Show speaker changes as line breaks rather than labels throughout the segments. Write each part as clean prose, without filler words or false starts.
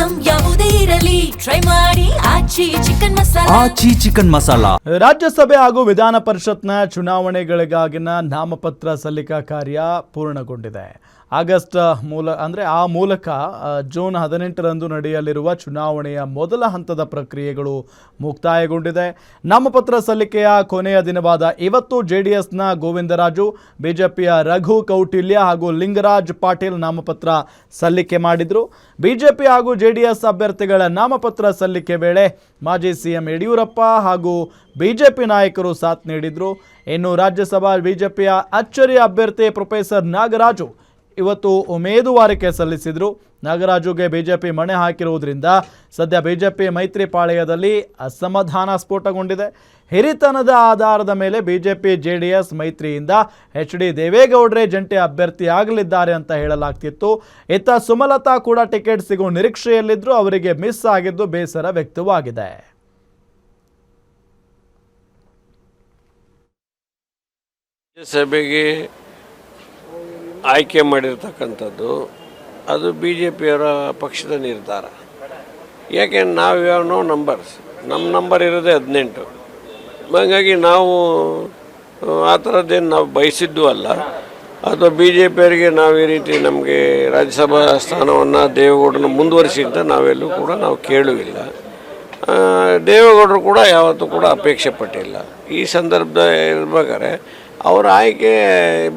Item ಯಾವುದೇ ಇರಲಿ try ಮಾಡಿ ಆಚಿ ಚಿಕನ್ ಮಸಾಲಾ.
ರಾಜ್ಯಸಭೆ ಹಾಗೂ ವಿಧಾನ ಪರಿಷತ್ನ ಚುನಾವಣೆಗಳಿಗಾಗಿನ ನಾಮಪತ್ರ ಸಲ್ಲಿಕಾ ಕಾರ್ಯ ಪೂರ್ಣಗೊಂಡಿದೆ. ಆಗಸ್ಟ್ ಮೂಲಕ ಜೂನ್ 18ರಂದು ನಡೆಯಲಿರುವ ಚುನಾವಣೆಯ ಮೊದಲ ಹಂತದ ಪ್ರಕ್ರಿಯೆಗಳು ಮುಕ್ತಾಯಗೊಂಡಿದೆ. ನಾಮಪತ್ರ ಸಲ್ಲಿಕೆಯ ಕೊನೆಯ ದಿನವಾದ ಇವತ್ತು ಜೆಡಿಎಸ್ನ ಗೋವಿಂದರಾಜು, ಬಿಜೆಪಿಯ ರಘು ಕೌಟಿಲ್ಯ ಹಾಗೂ ಲಿಂಗರಾಜ್ ಪಾಟೀಲ್ ನಾಮಪತ್ರ ಸಲ್ಲಿಕೆ ಮಾಡಿದರು. ಬಿಜೆಪಿ ಹಾಗೂ ಜೆಡಿಎಸ್ ಅಭ್ಯರ್ಥಿಗಳ ನಾಮಪತ್ರ ಸಲ್ಲಿಕೆ ವೇಳೆ ಮಾಜಿ ಸಿಎಂ ಯಡಿಯೂರಪ್ಪ ಹಾಗೂ ಬಿಜೆಪಿ ನಾಯಕರು ಸಾಥ್ ನೀಡಿದರು. ಇನ್ನು ರಾಜ್ಯಸಭಾ ಬಿಜೆಪಿಯ ಅಚ್ಚರಿ ಅಭ್ಯರ್ಥಿ ಪ್ರೊಫೆಸರ್ ನಾಗರಾಜು ಇವತ್ತು ಉಮೇದುವಾರಿಕೆ ಸಲ್ಲಿಸಿದರು. ನಾಗರಾಜುಗೆ ಬಿಜೆಪಿ ಮಣೆ ಹಾಕಿರುವುದರಿಂದ ಸದ್ಯ ಬಿಜೆಪಿ ಮೈತ್ರಿ ಪಾಳೆಯದಲ್ಲಿ ಅಸಮಾಧಾನ ಸ್ಫೋಟಗೊಂಡಿದೆ. ಹಿರಿತನದ ಆಧಾರದ ಮೇಲೆ ಬಿಜೆಪಿ ಜೆಡಿಎಸ್ ಮೈತ್ರಿಯಿಂದ HD ದೇವೇಗೌಡರೇ ಜಂಟಿ ಅಭ್ಯರ್ಥಿಯಾಗಲಿದ್ದಾರೆ ಅಂತ ಹೇಳಲಾಗ್ತಿತ್ತು. ಇತ್ತ ಸುಮಲತಾ ಕೂಡ ಟಿಕೆಟ್ ಸಿಗುವ ನಿರೀಕ್ಷೆಯಲ್ಲಿದ್ದರೂ ಅವರಿಗೆ ಮಿಸ್ ಆಗಿದ್ದು ಬೇಸರ ವ್ಯಕ್ತವಾಗಿದೆ.
ಸಭೆಗೆ ಆಯ್ಕೆ ಮಾಡಿರ್ತಕ್ಕಂಥದ್ದು ಅದು ಬಿ ಜೆ ಪಿಯವರ ಪಕ್ಷದ ನಿರ್ಧಾರ. ಯಾಕೆಂದ್ರೆ ನಾವು ಯಾವ ನಂಬರ್ಸ್ ನಮ್ಮ ನಂಬರ್ ಇರೋದೇ 18. ಹಾಗಾಗಿ ನಾವು ಆ ಥರದ್ದೇನು ನಾವು ಬಯಸಿದ್ದು ಅಲ್ಲ. ಅಥವಾ ಬಿ ಜೆ ಪಿಯವರಿಗೆ ನಾವು ಈ ರೀತಿ ನಮಗೆ ರಾಜ್ಯಸಭಾ ಸ್ಥಾನವನ್ನು ದೇವೇಗೌಡರನ್ನು ಮುಂದುವರಿಸಿದ್ದ ನಾವೆಲ್ಲೂ ಕೂಡ ನಾವು ಕೇಳುವಿಲ್ಲ. ದೇವೇಗೌಡರು ಕೂಡ ಯಾವತ್ತೂ ಕೂಡ ಅಪೇಕ್ಷೆ ಪಟ್ಟಿಲ್ಲ. ಈ ಸಂದರ್ಭದ ಇರ್ಬೇಕಾದ್ರೆ ಅವರ ಆಯ್ಕೆ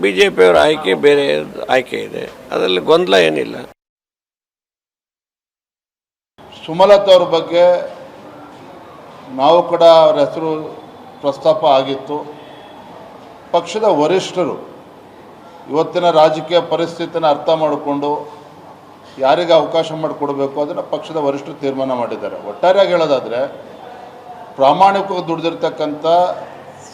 ಬಿ ಜೆ ಪಿಯವರ ಆಯ್ಕೆ ಬೇರೆ ಆಯ್ಕೆ ಇದೆ, ಅದರಲ್ಲಿ ಗೊಂದಲ ಏನಿಲ್ಲ.
ಸುಮಲತಾ ಅವ್ರ ಬಗ್ಗೆ ನಾವು ಕೂಡ ಅವರ ಹೆಸರು ಪ್ರಸ್ತಾಪ ಆಗಿತ್ತು. ಪಕ್ಷದ ವರಿಷ್ಠರು ಇವತ್ತಿನ ರಾಜಕೀಯ ಪರಿಸ್ಥಿತಿನ ಅರ್ಥ ಮಾಡಿಕೊಂಡು ಯಾರಿಗೆ ಅವಕಾಶ ಮಾಡಿಕೊಡಬೇಕು ಅದನ್ನು ಪಕ್ಷದ ವರಿಷ್ಠರು ತೀರ್ಮಾನ ಮಾಡಿದ್ದಾರೆ. ಒಟ್ಟಾರೆಯಾಗಿ ಹೇಳೋದಾದರೆ ಪ್ರಾಮಾಣಿಕವಾಗಿ ದುಡಿದಿರ್ತಕ್ಕಂಥ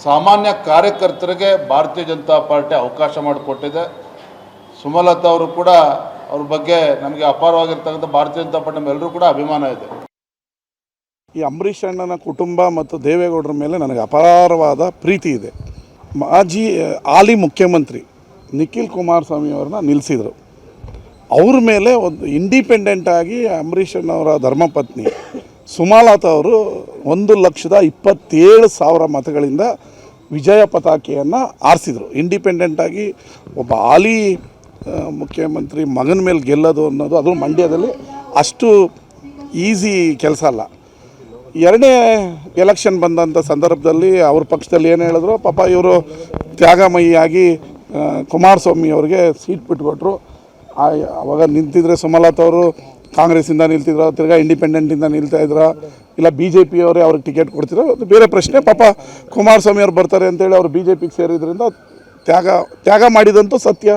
ಸಾಮಾನ್ಯ ಕಾರ್ಯಕರ್ತರಿಗೆ ಭಾರತೀಯ ಜನತಾ ಪಾರ್ಟಿ ಅವಕಾಶ ಮಾಡಿಕೊಟ್ಟಿದೆ. ಸುಮಲತಾ ಅವರು ಕೂಡ ಅವ್ರ ಬಗ್ಗೆ ನಮಗೆ ಅಪಾರವಾಗಿರ್ತಕ್ಕಂಥ ಭಾರತೀಯ ಜನತಾ ಪಾರ್ಟಿ ನಮ್ಮೆಲ್ಲರೂ ಕೂಡ ಅಭಿಮಾನ ಇದೆ.
ಈ ಅಂಬರೀಷ್ ಅಣ್ಣನ ಕುಟುಂಬ ಮತ್ತು ದೇವೇಗೌಡರ ಮೇಲೆ ನನಗೆ ಅಪಾರವಾದ ಪ್ರೀತಿ ಇದೆ. ಹಾಲಿ ಮುಖ್ಯಮಂತ್ರಿ ನಿಖಿಲ್ ಕುಮಾರಸ್ವಾಮಿ ಅವ್ರನ್ನ ನಿಲ್ಲಿಸಿದರು. ಅವ್ರ ಮೇಲೆ ಒಂದು ಇಂಡಿಪೆಂಡೆಂಟಾಗಿ ಅಂಬರೀಷ್ ಅಣ್ಣವರ ಧರ್ಮಪತ್ನಿ ಸುಮಲತಾ ಅವರು 1,27,000 ಮತಗಳಿಂದ ವಿಜಯ ಪತಾಕೆಯನ್ನು ಆರಿಸಿದರು. ಇಂಡಿಪೆಂಡೆಂಟಾಗಿ ಒಬ್ಬ ಹಾಲಿ ಮುಖ್ಯಮಂತ್ರಿ ಮಗನ ಮೇಲೆ ಗೆಲ್ಲೋದು ಅನ್ನೋದು ಅದು ಮಂಡ್ಯದಲ್ಲಿ ಅಷ್ಟು ಈಸಿ ಕೆಲಸ ಅಲ್ಲ. ಎರಡನೇ ಎಲೆಕ್ಷನ್ ಬಂದಂಥ ಸಂದರ್ಭದಲ್ಲಿ ಅವ್ರ ಪಕ್ಷದಲ್ಲಿ ಏನು ಹೇಳಿದ್ರು, ಪಾಪ ಇವರು ತ್ಯಾಗಮಯಿಯಾಗಿ ಕುಮಾರಸ್ವಾಮಿ ಅವ್ರಿಗೆ ಸೀಟ್ ಬಿಟ್ಕೊಟ್ರು. ಆವಾಗ ನಿಂತಿದ್ರೆ ಸುಮಲತಾ ಅವರು ಕಾಂಗ್ರೆಸ್ಸಿಂದ ನಿಲ್ತಿದ್ರು, ತಿರ್ಗಾ ಇಂಡಿಪೆಂಡೆಂಟಿಂದ ನಿಲ್ತಾಯಿದ್ರು, ಇಲ್ಲ ಬಿ ಜೆ ಪಿಯವರೇ ಅವ್ರಿಗೆ ಟಿಕೆಟ್ ಕೊಡ್ತಿದ್ರು, ಅದು ಬೇರೆ ಪ್ರಶ್ನೆ. ಪಾಪ ಕುಮಾರಸ್ವಾಮಿ ಅವ್ರು ಬರ್ತಾರೆ ಅಂತೇಳಿ ಅವರು ಬಿ ಜೆ ಪಿಗೆ ಸೇರಿದ್ರಿಂದ ತ್ಯಾಗ ಮಾಡಿದಂತೂ ಸತ್ಯ.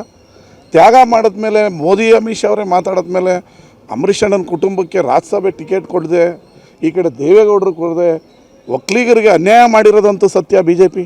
ತ್ಯಾಗ ಮಾಡಿದ್ಮೇಲೆ ಮೋದಿ ಅಮಿತ್ ಶಾ ಅವರೇ ಮಾತಾಡಿದ್ಮೇಲೆ ಅಂಬರೀಷ್ ಅಣ್ಣನ ಕುಟುಂಬಕ್ಕೆ ರಾಜ್ಯಸಭೆ ಟಿಕೆಟ್ ಕೊಡದೆ ಈ ಕಡೆ ದೇವೇಗೌಡರು ಕೊಡದೆ ಒಕ್ಕಲಿಗರಿಗೆ ಅನ್ಯಾಯ ಮಾಡಿರೋದಂತೂ ಸತ್ಯ ಬಿ ಜೆ ಪಿ.